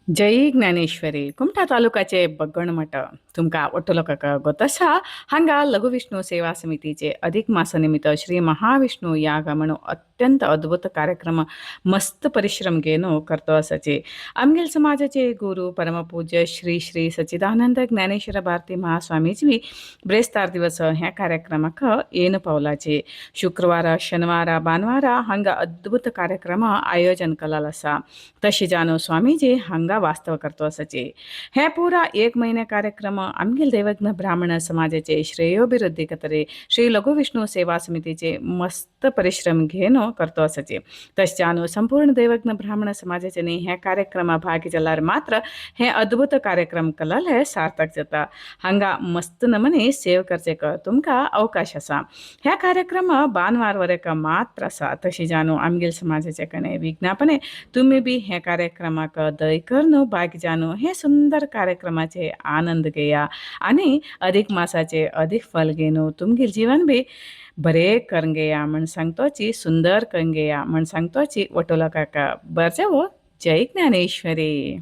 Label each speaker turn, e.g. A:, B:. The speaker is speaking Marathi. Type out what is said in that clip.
A: जय ज्ञानेश्वरी कुमठा तालुकाचे बग्गण मठ तुमका ಒಟ್ಟುಲ ಗೊತ್ತಸ ಹಂಗ ಲಘು ವಿಷ್ಣು ಸೇವಾ ಸಮಿತಿचे अधिक मासनिमित्त श्री महाविष्णू याग म्हणून अत्यंत अद्भुत कार्यक्रम मस्त परिश्रम घेऊन करतो असाचे आमगेल समाजाचे गुरु परमपूज्य श्री श्री सच्चिदानंद ज्ञानेश्वर भारती महास्वामीजी ब्रेस्तार दिवस ह्या कार्यक्रमाक ಏನು पावलाचे शुक्रवार शनिवार भानुवार हंगा अद्भुत कार्यक्रम आयोजन कलाल असा तशी जाणो स्वामीजी हंगा वास्तव करतो असाचे हे पुरा एक महिने कार्यक्रम आमगेल देवज्ञ ब्राह्मण समाजाचे श्रेयोभिवृद्धी कतरे श्री लघु विष्णू सेवा समितीचे मस्त परिश्रम घेऊन करतो असाचे तशें जाणो संपूर्ण देवज्ञ ब्राह्मण समाजाचे ह्या कार्यक्रम भागी जाल्यार मात्र हे अद्भुत कार्यक्रम कलाल हे सार्थक जाता हांगा मस्त नमने सेव करचेक तुमका अवकाश असा ह्या कार्यक्रम भानवार वरेक मात्र असा तशी जाणो आमगेल समाजाचे कणे विज्ञापने तुम्ही बी हे कार्यक्रमाक दयकरनो भागी जाणो हे सुंदर कार्यक्रमाचे आनंद घेया आणि अधिक मासाचे अधिक फल घेनो तुमगेल जीवन बी बरे करंगेया म्हण सांगतोची सुंदर करंगेया म्हण सांगतोची वटोला काका बरचे हो जय ज्ञानेश्वरी.